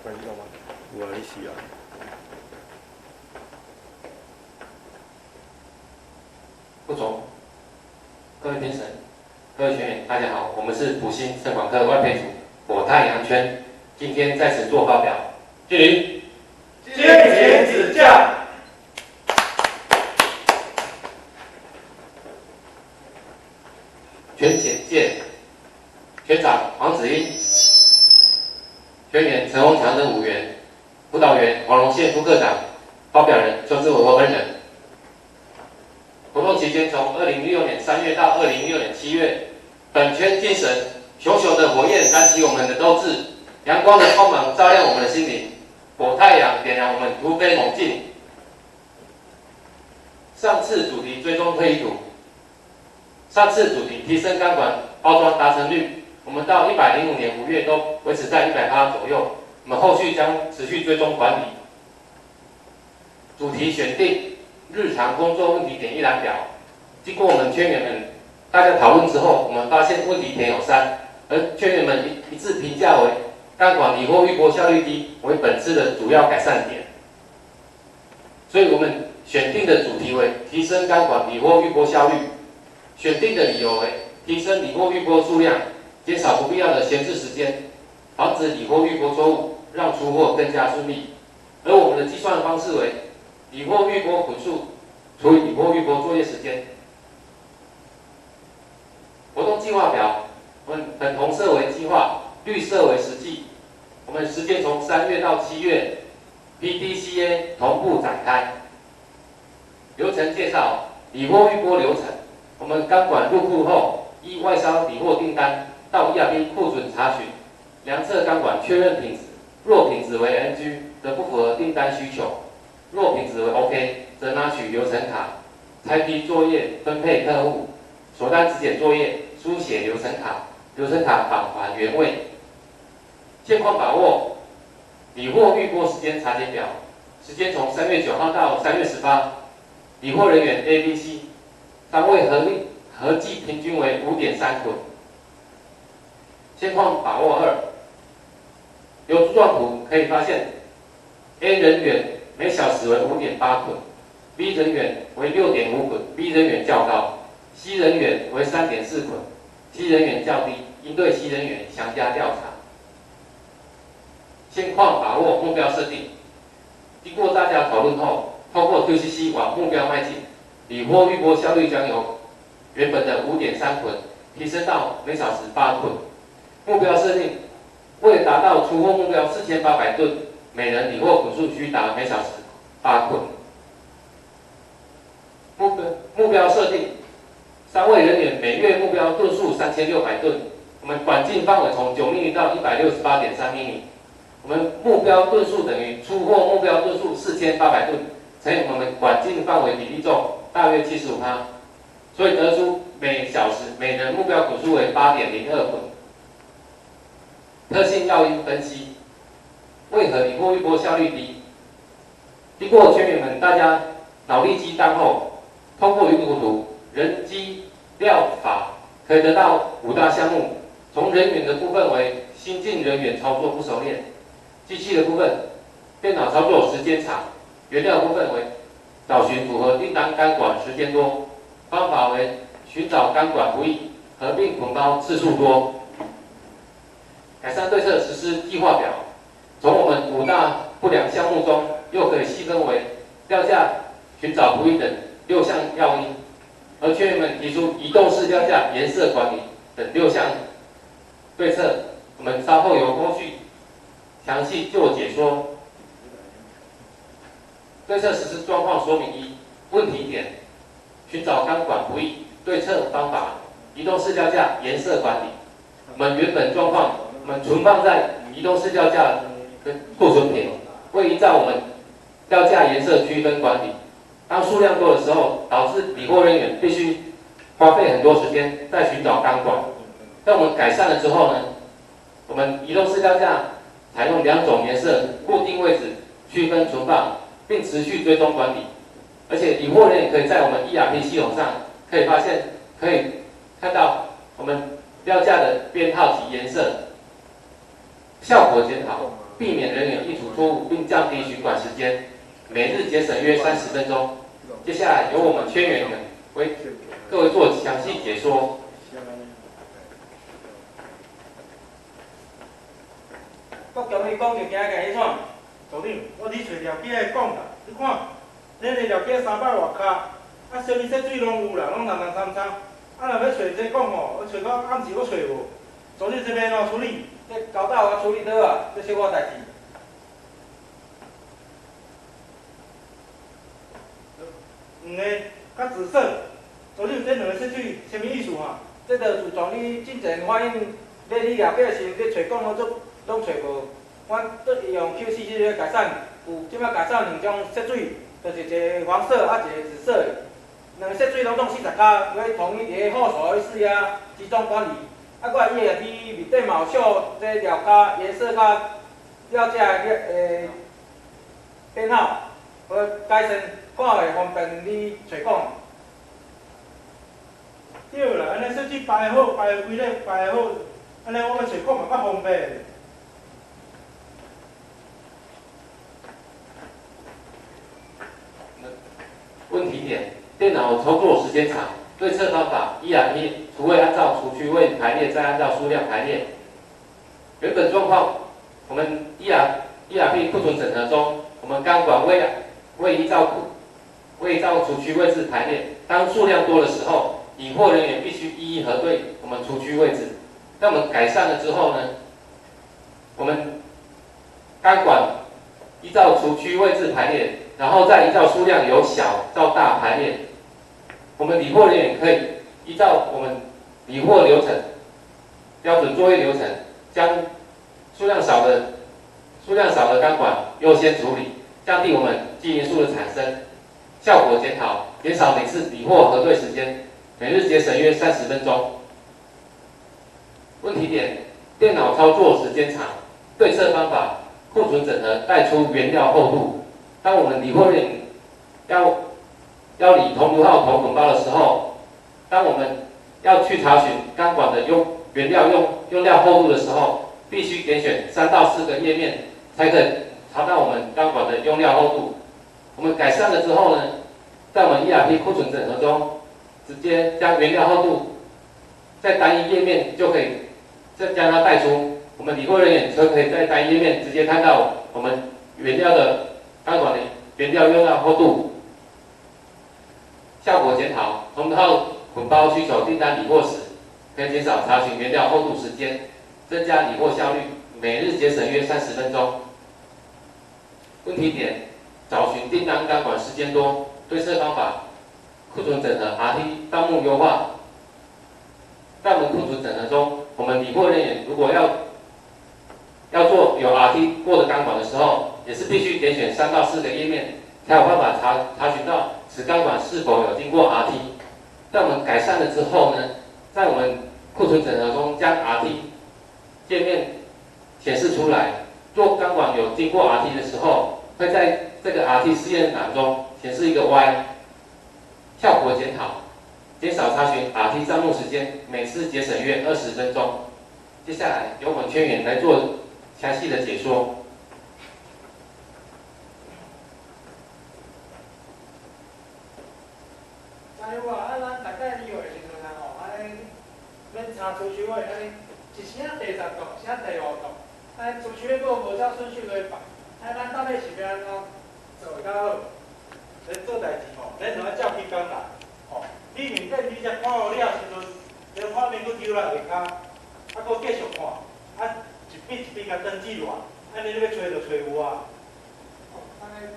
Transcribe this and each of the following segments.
关系到吗？有啊，你是啊。副总，各位评审，各位学员，大家好，我们是普星生管科外配组火太阳圈，今天在此做发表，敬礼，敬请指教。全简介，学长黄子英，学员陈宏强等5员，辅导员黄龙宪副科长，发表人周志伟我本人。活动期间从2016年3月到2016年7月，本圈精神，熊熊的火焰燃起我们的斗志，阳光的光芒照亮我们的心灵，火太阳点燃我们突飞猛进。上次主题追踪推移图，上次主题提升钢管包装达成率，我们到105年5月都维持在100%左右，我们后续将持续追踪管理。主题选定。日常工作问题点一览表，经过我们圈员们大家讨论之后，我们发现问题点有3，而圈员们一致评价为钢管理或滤波效率低为本次的主要改善点。所以我们选定的主题为提升钢管理或滤波效率，选定的理由为提升理或滤波数量，减少不必要的闲置时间，防止理或滤波错误，让出货更加顺利。而我们的计算方式为理或滤波捆数除以理或滤波作业时间。活动计划表，我们粉红色为计划，绿色为实际。我们时间从3月到7月 ，PDCA 同步展开。流程介绍：理或滤波流程。我们钢管入库后，依外销理或订单到 ERP 库存查询，量测钢管确认品质，若品质为 NG， 则不符合订单需求。若品质为 OK， 则拿取流程卡，拆批作业分配客户，锁单质检作业书写流程卡，流程卡返还原位。现况把握理或滤波时间查检表，时间从3月9号到3月18，理或人员 A、B、C 单位合计平均为 5.3 捆。现况把握2，由柱状图可以发现 A 人员每小时为 5.8 捆 ，B 人员为 6.5 捆 ，B 人员较高 ，C 人员为 3.4 捆 ，C 人员较低，应对 C 人员详加调查。现况把握目标设定，经过大家讨论后，透过 QCC 往目标迈进，理或滤波效率将由原本的 5.3 捆提升到每小时8捆。目标设定，为了达到出货目标4800吨。每人理或捆数需达每小时8捆。目标设定，3位人员每月目标吨数3600吨。我们管径范围从9米到168.3米。我们目标吨数等于出货目标吨数4800吨乘以我们管径范围比例重，大约75%，所以得出每小时每人目标捆数为8.02捆。特性要因分析。为何理或滤波效率低？经过圈员们大家脑力激荡后，通过鱼骨图、人机料法，可以得到5大项目。从人员的部分为新进人员操作不熟练，机器的部分电脑操作时间长，原料部分为找寻符合订单钢管时间多，方法为寻找钢管不易，合并捆包次数多。改善对策实施计划表。从我们5大不良项目中，又可以细分为料价、寻找不易等6项要因，而圈员们提出移动式料价、颜色管理等6项对策，我们稍后由后续详细做解说。对策实施状况说明1：问题点，寻找钢管不易，对策方法，移动式料价、颜色管理。我们原本状况，我们存放在移动式料价跟库存品，会依照我们料价颜色区分管理。当数量多的时候，导致理货人员必须花费很多时间在寻找钢管。但我们改善了之后呢，我们移动式料价采用2种颜色固定位置区分存放，并持续追踪管理。而且理货人员可以在我们 ERP 系统上可以看到我们料价的编号及颜色，效果检讨。避免人员溢出错误，并降低取管时间，每日节省约30分钟。接下来由我们圈员为各位做详细解说。国强伊讲就惊甲迄创，组长，我伫找条记来讲啦，你看，咱个条记300外卡，啊，什么色水拢有啦，拢蓝蓝参参，啊，若要找这讲吼，我找到暗时我找无，组长这边怎处理？这交代我处理倒啊，这是我代志。黄个甲紫色，组长这两个色水什么意思哈？这着自从你进前反映，要你了解的时候，你找讲拢找无。我用 QC 这个改善，有即摆改善2种色水，就是一个黄色啊，一个紫色的。两个色水拢总40卡，要统一伫个后槽的视野集中管理。啊，我伊个伫面顶嘛有绣这料卡、颜色卡、料价编号，和改善，看会方便你找讲。对啦，安尼设计摆好，摆规个摆好，安尼我们找讲嘛较方便。问题点：电脑操作时间长，对策方法：ERP除未按照储区位排列，再按照数量排列。原本状况，我们 ERP 库存整合中，我们钢管未依照储区位置排列。当数量多的时候，理货人员必须一一核对我们储区位置。那我们改善了之后呢，我们钢管依照储区位置排列。然后再依照数量由小到大排列，我们理货人员可以依照我们理货流程、标准作业流程，将数量少的钢管优先处理，降低我们基因素的产生。效果检讨，减少每次理货核对时间，每日节省约30分钟。问题点：电脑操作时间长，对策方法：库存整合，带出原料厚度。当我们理货人员要理铜炉号铜滚包的时候，当我们要去查询钢管的原料用料厚度的时候，必须点选3到4个页面，才可以查到我们钢管的用料厚度。我们改善了之后呢，在我们 ERP 库存整合中，直接将原料厚度在单一页面就可以再将它带出，我们理货人员就可以在单一页面直接看到我们原料的钢管的原料用料厚度。效果检讨：铜炉号滚包需求订单理货时，可以减少查询原料厚度时间，增加理货效率，每日节省约30分钟。问题点：找寻订单钢管时间多，对策方法：库存整合 RT 账目优化。在我们库存整合中，我们理货人员如果要做有 RT 过的钢管的时候，也是必须点选3到4个页面，才有办法查询到此钢管是否有经过 RT。在我们改善了之后呢，在我们库存整合中将 RT 界面显示出来。做钢管有经过 RT 的时候，会在这个 RT 试验栏中显示一个 Y。效果检讨：减少查询 RT 账目时间，每次节省约20分钟。接下来由我们圈员来做详细的解说。哎呦啊，咱大概理会的时阵啊吼，安尼免查储区位，安尼一声第10度，一声第5度，安尼储区位佫无照顺序来放，安咱到底是要安怎做较好？咱做代志吼，咱就要照起工来，吼，你面顶你才看好了时阵，连画面佫丢来下骹，啊佫继续看，啊一笔一笔甲登记落，安尼你要找就找有啊。安尼。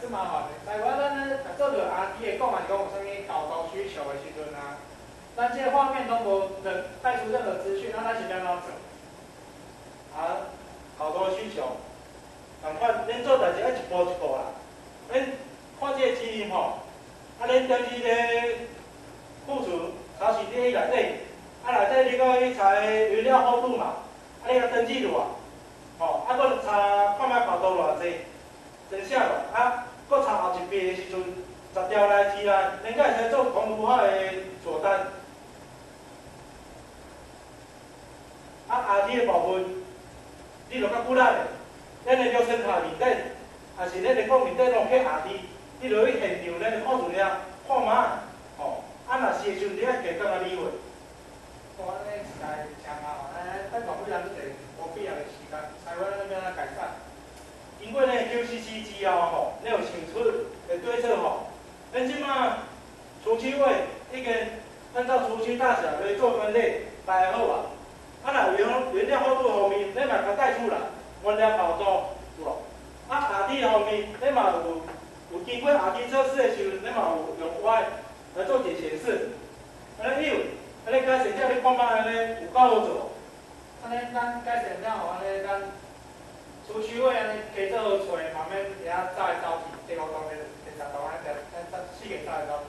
真麻烦的。台湾咱咧做着 RT 的讲，是讲有啥物导购需求的时阵啊，咱这个画面都无带出任何资讯，那咱是要安怎做？啊，好多需求，赶快，恁做代志要一步一步啦。恁看这个指引吼，啊，恁登记咧库存查询你内底，啊内底你搁去查原料厚度嘛，啊你甲登记落啊，吼，啊搁查看卖包多偌济。真啥咯？啊，搁查后一遍的时阵，10条来字来，恁才会使做铜炉号的锁单。啊，RT的部分，你就较骨力的，咱的疗程下面底，也是咱的讲面底拢去下地，你落去现场咱就看住了，看嘛，哦，啊若是的时阵，你爱加工啊理会。我安尼实在诚麻烦，等老几人都得无必要的时间，台湾那边啊改善。经过咱 QCC 之后吼，咱有想出的对策吼，咱即马除区位已经按照除区大小来做分类摆好啊。啊，若原料厚度方面，咱嘛甲带出来，原料包装，有无？啊，下底方面，咱嘛有经过下底测试的时候，咱嘛有用 Y 来做解显示。安尼有，安尼改成遮你看卖安尼有够好做。安尼咱改成了后，安尼咱除区位安尼加做好找，慢慢遐走来走去，第5档第3档安尼咱4个走来走。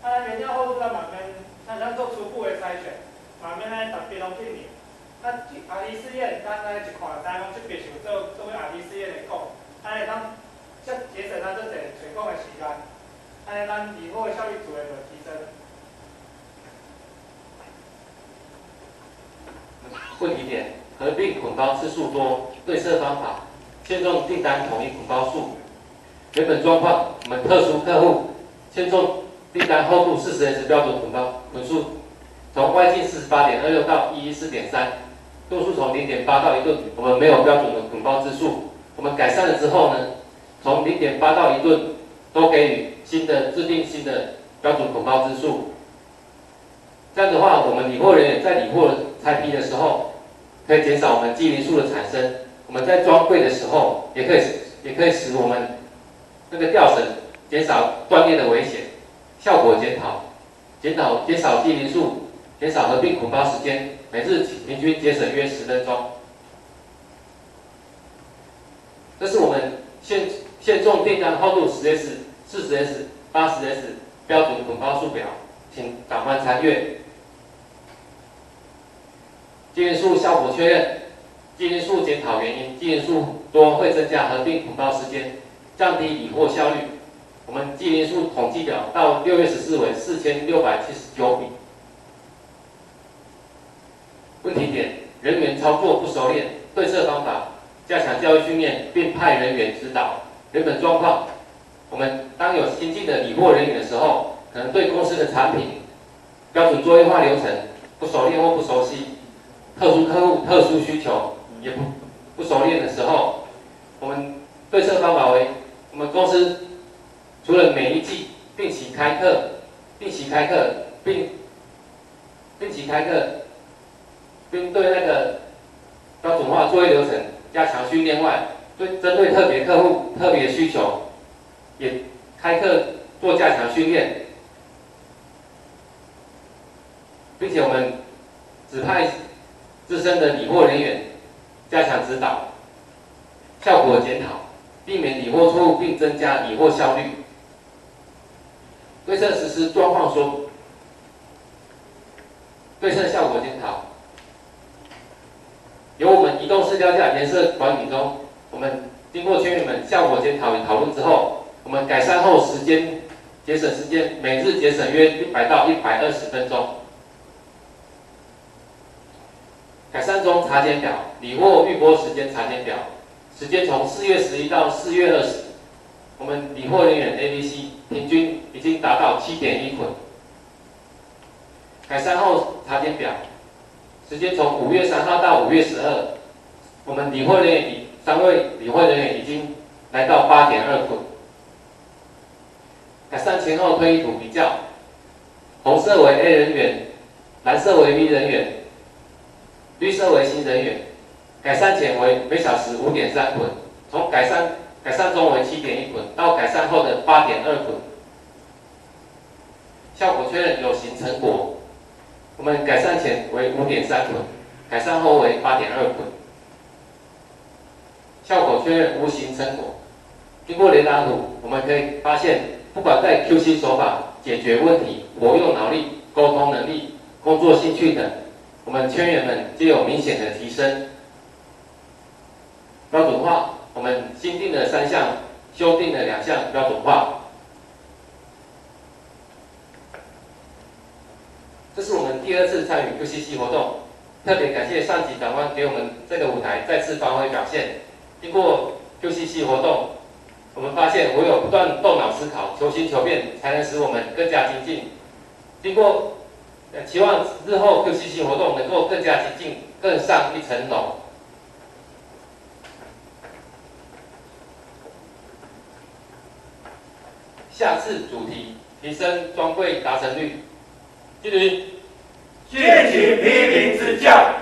啊，原料厚度咱慢慢，咱做初步的筛选，慢慢安尼逐边拢进入。啊，RD试验，咱来一看，知讲这边是有做RD试验的讲，安尼咱节省咱这侪找讲的时间，安尼咱理货的效率自然就提升。问题点：合并捆包次数多，对策方法：现重订单统一捆包数。原本状况，我们特殊客户现重订单厚度40S 标准捆包捆数，从外径48.26到114.3。度数从0.8到1吨，我们没有标准的捆包支数。我们改善了之后呢，从0.8到1吨都给予制定新的标准捆包支数。这样的话，我们理货人员在理货拆批的时候，可以减少我们机零数的产生。我们在装柜的时候，也可以使我们那个吊绳减少断裂的危险。效果减少机零数，减少合并捆包时间。每日平均节省约10分钟。这是我们现重订单厚度10S、40S、80S 标准捆包数表，请长官参阅。机零数效果确认，机零数检讨原因，机零数多会增加合并捆包时间，降低理货效率。我们机零数统计表到6月14为4679笔。问题点：人员操作不熟练，对策方法：加强教育训练，并派人员指导。原本状况，我们当有新进的理货人员的时候，可能对公司的产品标准作业化流程不熟练或不熟悉，特殊客户特殊需求也不熟练的时候，我们对策方法为：我们公司除了每一季定期开课，并对那个标准化作业流程加强训练外，针对特别客户特别需求，也开课做加强训练，并且我们指派资深的理货人员加强指导，效果检讨，避免理货错误并增加理货效率。对策实施状况说，对策效果检讨。由我们移动式料价颜色管理中，我们经过圈员们效果检讨与讨论之后，我们改善后节省时间，每日节省约100到120分钟。改善中查检表，理货预拨时间查检表，时间从4月11到4月20，我们理货人员 ABC 平均已经达到7.1捆。改善后查检表。时间从5月3号到5月12，我们理货人员3位理货人员已经来到8.2捆。改善前后推移图比较，红色为 A 人员，蓝色为 B 人员，绿色为新人员。改善前为每小时5.3捆，从改善中为7.1捆，到改善后的8.2捆。效果确认有形成果。我们改善前为5.3捆，改善后为8.2捆。效果确认无形成果。经过雷达图，我们可以发现，不管在 QC 手法、解决问题、活用脑力、沟通能力、工作兴趣等，我们圈员们皆有明显的提升。标准化，我们新定了3项，修订了2项标准化。这是我们第2次参与 QCC 活动，特别感谢上级长官给我们这个舞台再次发挥表现。经过 QCC 活动，我们发现唯有不断动脑思考、求新求变，才能使我们更加精进。经过期望日后 QCC 活动能够更加精进，更上一层楼。下次主题提升专柜达成率。敬礼。敬请批评指教。